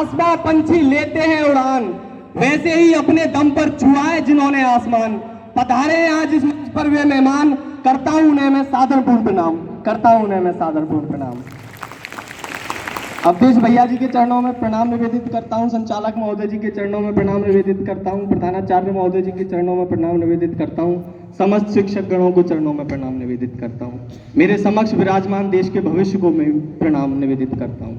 आसमां पंछी लेते हैं उड़ान, वैसे ही अपने दम पर छुआए जिन्होंने आसमान। पधारे आज इस मंच पर वे मेहमान, करता हूं उन्हें मैं सादरपूर्ण प्रणाम, करता हूं उन्हें मैं सादरपूर्ण प्रणाम। अवधेश भैया जी के चरणों में प्रणाम निवेदित करता हूं, संचालक महोदय जी के चरणों में प्रणाम निवेदित करता हूं, प्रधानाचार्य महोदय जी के चरणों में प्रणाम निवेदित करता हूं, समस्त शिक्षक गणों को चरणों में प्रणाम निवेदित करता हूं, मेरे समक्ष विराजमान देश के भविष्य को मैं प्रणाम निवेदित करता हूं।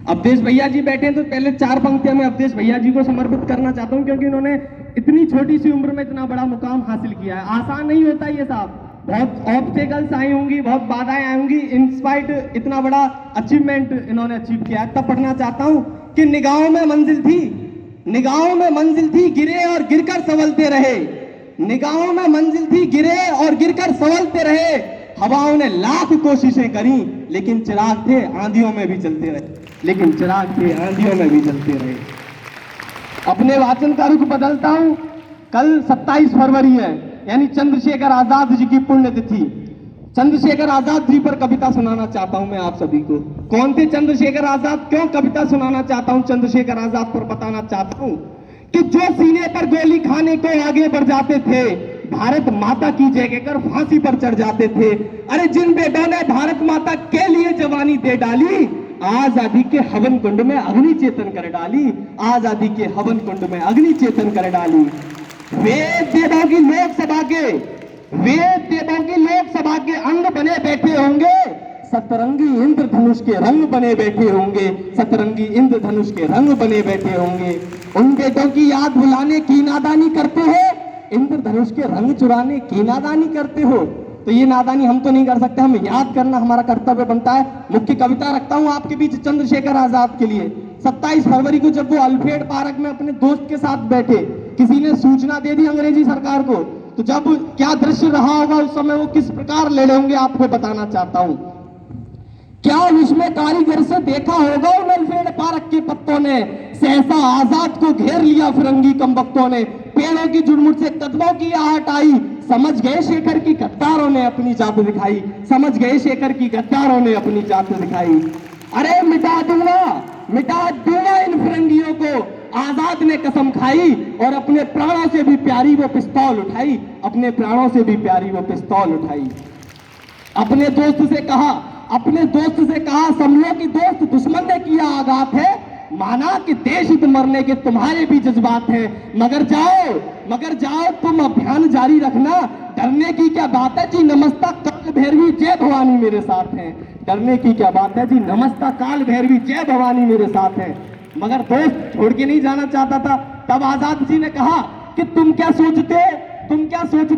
अवधेश भैया जी बैठे हैं तो पहले 4 पंक्तियां मैं अवधेश भैया जी को समर्पित करना चाहता हूं, क्योंकि उन्होंने इतनी छोटी सी उम्र में इतना बड़ा मुकाम हासिल किया है। आसान नहीं होता ये साहब, बहुत ऑब्स्टेकल्स आई होंगी, बहुत बाधाएं आई होंगी, इंस्पाइट इतना बड़ा अचीवमेंट इन्होंने अचीव किया है। तब पढ़ना चाहता हूं कि निगाहों में मंजिल थी, निगाहों में मंजिल थी, गिरे और गिरकर संभलते रहे, निगाहों में मंजिल थी, गिरे और गिरकर संभलते रहे, हवाओं ने लाख कोशिशें करी, लेकिन चिराग थे आंधियों में भी चलते रहे, लेकिन चिराग थे आंधियों में भी चलते रहे। अपने वाचन का रुख बदलता हूं। कल 27 फरवरी है, यानी चंद्रशेखर आजाद जी की पुण्यतिथि। चंद्रशेखर आजाद जी पर कविता सुनाना चाहता हूं मैं आप सभी को। कौन थे चंद्रशेखर आजाद, क्यों कविता सुनाना चाहता हूं चंद्रशेखर आजाद पर बताना चाहता हूं कि जो सीने पर गोली खाने को आगे बढ़ जाते थे, भारत माता की जय कहकर फांसी पर चढ़ जाते थे। अरे जिन बेटों ने भारत माता के लिए जवानी दे डाली, आजादी के हवन कुंड में अग्नि चेतन कर डाली, आजादी के हवन कुंड में अग्नि चेतन कर डाली। वेद देवों की लोकसभा के, वेद देवों की लोकसभा के अंग बने बैठे होंगे, सतरंगी इंद्रधनुष के रंग बने बैठे होंगे, सतरंगी इंद्रधनुष के रंग बने बैठे होंगे। उन बेटों की याद बुलाने की नादानी करते हो, इंद्रधनुष के रंग चुराने की नादानी करते हो। तो ये नादानी हम तो नहीं कर सकते, हम याद करना हमारा कर्तव्य बनता है। मुख्य कविता रखता हूं आपके बीच चंद्रशेखर आजाद के लिए। 27 फरवरी को जब वो अल्फ्रेड पार्क में अपने दोस्त के साथ बैठे, किसी ने सूचना दे दी अंग्रेजी सरकार को, तो जब क्या दृश्य रहा होगा उस समय, वो किस प्रकार ले होंगे, आपको बताना चाहता हूं। क्या उसमें कारीगर से देखा होगा उन अल्फ्रेड पार्क के पत्तों ने, सहसा आजाद को घेर लिया फिरंगी कमबख्तों ने, पेड़ों की जुड़मुड़ से कदमों की आहट आई, समझ गए शेखर की गद्दारों ने अपनी जात दिखाई, समझ गए शेखर की गद्दारों ने अपनी जात दिखाई। अरे मिटा दूंगा इन फिरंगियों को, आजाद ने कसम खाई और अपने प्राणों से भी प्यारी वो पिस्तौल उठाई, अपने प्राणों से भी प्यारी वो पिस्तौल उठाई। अपने दोस्त से कहा समझो कि दोस्त दुश्मन ने किया आघात है, माना कि देश हित मरने के तुम्हारे भी जज्बात हैं, मगर जाओ तुम अभियान जारी रखना, डरने की क्या बात है जी, नमस्ता काल भैरवी जय भवानी मेरे साथ हैं, डरने की क्या बात है जी, नमस्ता काल भैरवी जय भवानी मेरे साथ हैं। मगर दोस्त छोड़ के नहीं जाना चाहता था। तब आजाद जी ने कहा कि तुम क्या सोचते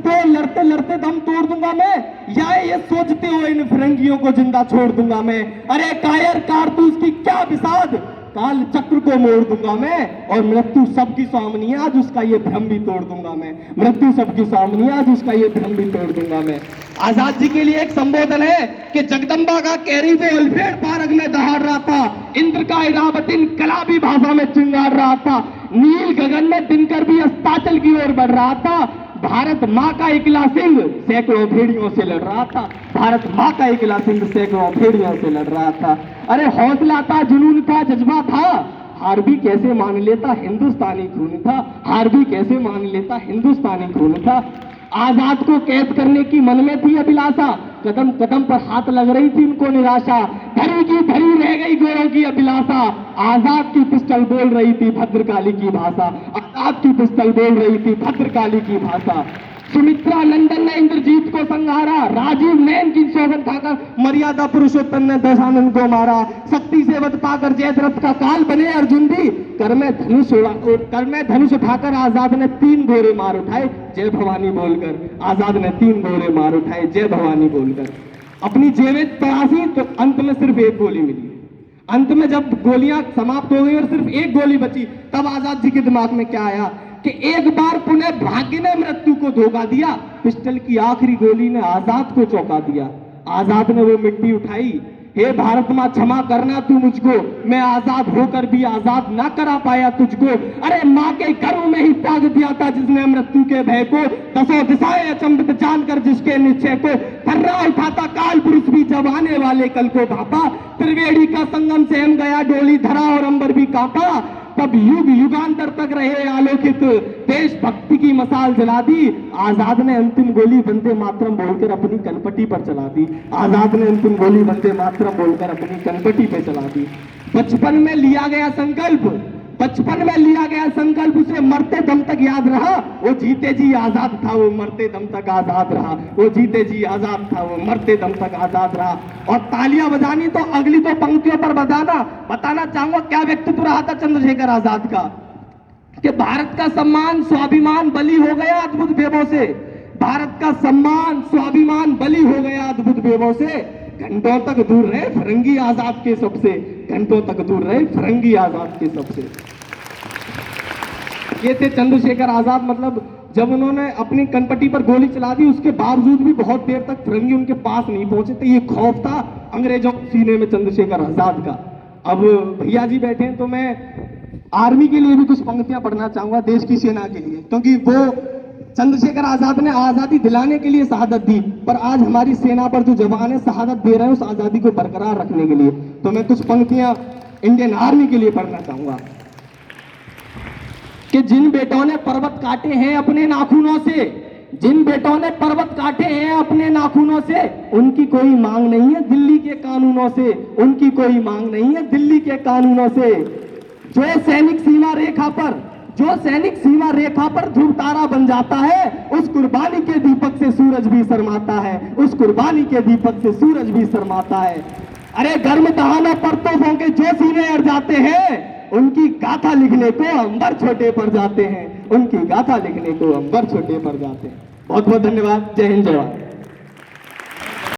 हो, लड़ते लड़ते दम तोड़ दूंगा मैं, या ये सोचते हो इन फिरंगियों को जिंदा छोड़ दूंगा मैं। अरे कायर कारतूस की क्या विषाद, काल चक्र को मोड़ दूंगा मैं, और मृत्यु सबकी सामनी आज उसका ये भ्रम भी तोड़ दूंगा मैं, मृत्यु सबकी सामनी आज उसका ये भ्रम भी तोड़ दूंगा मैं। आजाद जी के लिए एक संबोधन है कि जगदम्बा का कैरी वो अल्फ्रेड पार्क में दहाड़ रहा था, इंद्र का इरावतीन कलाबी भाषा में चिंगार रहा था, नील गगन में दिनकर भी अस्ताचल की ओर बढ़ रहा था, भारत माँ का इकला सिंह सैकड़ों भेड़ियों से लड़ रहा था, भारत माँ का इकला सिंह सैकड़ों भेड़ियों से लड़ रहा था। अरे हौसला था, जुनून था, जज्बा था, हार भी कैसे मान लेता हिंदुस्तानी खून था, हार भी कैसे मान लेता हिंदुस्तानी खून था। आजाद को कैद करने की मन में थी अभिलाषा, कदम कदम पर हाथ लग रही थी उनको निराशा, धरी की धरी रह गई गोरों की अभिलाषा, आजाद की पिस्टल बोल रही थी भद्रकाली की भाषा, आजाद की पिस्टल बोल रही थी भद्रकाली की भाषा। सुमित्रा नंदन ने इंद्रजीत को संहारा, राजीव नैन की सौगंध खाकर मर्यादा पुरुषोत्तम ने दशानंद को मारा, शक्ति से वध पाकर जयद्रथ का काल बने अर्जुन भी, कर में धनुष उठाकर आजाद ने 3 घोड़े मार उठाए जय भवानी बोलकर, आजाद ने 3 घोड़े मार उठाए जय भवानी बोलकर। अपनी जेबें तराशी तो अंत में सिर्फ 1 गोली मिली। अंत में जब गोलियां समाप्त हो गई और सिर्फ 1 गोली बची, तब आजाद जी के दिमाग में क्या आया कि एक बार पुनः भाग्य ने मृत्यु को धोखा दिया, पिस्टल की आखिरी गोली ने आजाद को चौंका दिया। आजाद ने वो मिट्टी उठाई, हे भारत मां क्षमा करना तू मुझको, मैं आजाद होकर भी आजाद ना करा पाया तुझको। अरे माँ के गर्भ में ही त्याग दिया था जिसने मृत्यु के भय को, 10 दिशाएं अचंभित जानकर जिसके निश्चय को, थर्रा उठाता काल पुरुष भी जब आने वाले कल को भापा, त्रिवेणी का संगम से हम गया डोली धरा और अंबर भी कांपा, तब युग युगांतर तक रहे आलोकित, देशभक्ति की मसाल जला दी, आजाद ने अंतिम गोली वंदे मातरम बोलकर अपनी कनपटी पर चला दी, आजाद ने अंतिम गोली वंदे मातरम बोलकर अपनी कनपटी पर चला दी। बचपन में लिया गया संकल्प, बचपन में लिया गया संकल्प उसे मरते दम तक याद रहा, वो जीते जी आजाद था, वो मरते दम तक आजाद रहा, वो जीते जी आजाद था, वो मरते दम तक आजाद रहा। और तालियां बजानी तो अगली तो पंक्तियों पर बताना चाहूंगा क्या व्यक्तित्व रहा था चंद्रशेखर आजाद का, कि भारत का सम्मान स्वाभिमान बलि हो गया अद्भुत बेबों से, भारत का सम्मान स्वाभिमान बलि हो गया अद्भुत बेबों से, घंटों तक दूर रहे फिरंगी आजाद के सबसे, घंटों तक दूर रहे फिरंगी आजाद के सबसे। ये थे चंद्रशेखर आजाद। मतलब जब उन्होंने अपनी कनपट्टी पर गोली चला दी उसके बावजूद भी बहुत देर तक फिरंगी उनके पास नहीं पहुंचे थे। ये खौफ था अंग्रेजों के सीने में चंद्रशेखर आजाद का। अब भैया जी बैठे हैं तो मैं आर्मी के लिए भी कुछ पंक्तियां पढ़ना चाहूंगा, देश की सेना के लिए, क्योंकि वो चंद्रशेखर आजाद ने आजादी दिलाने के लिए शहादत दी, पर आज हमारी सेना पर जो जवान है शहादत दे रहे हैं उस आजादी को बरकरार रखने के लिए। तो मैं कुछ पंक्तियां इंडियन आर्मी के लिए पढ़ना चाहूंगा कि जिन बेटों ने पर्वत काटे हैं अपने नाखूनों से, जिन बेटों ने पर्वत काटे हैं अपने नाखूनों से, उनकी कोई मांग नहीं है दिल्ली के कानूनों से, उनकी कोई मांग नहीं है दिल्ली के कानूनों से। जो सैनिक सीमा रेखा पर, जो सैनिक सीमा रेखा पर ध्रुव तारा बन जाता है, उस कुर्बानी के दीपक से सूरज भी शर्माता है, उस कुर्बानी के दीपक से सूरज भी शर्माता है। अरे गर्म दहानों पर तोपों के जो सीने अड़ जाते हैं, उनकी गाथा लिखने को अंबर छोटे पड़ जाते हैं, उनकी गाथा लिखने को अंबर छोटे पड़ जाते हैं। बहुत बहुत धन्यवाद। जय हिंद जय भारत।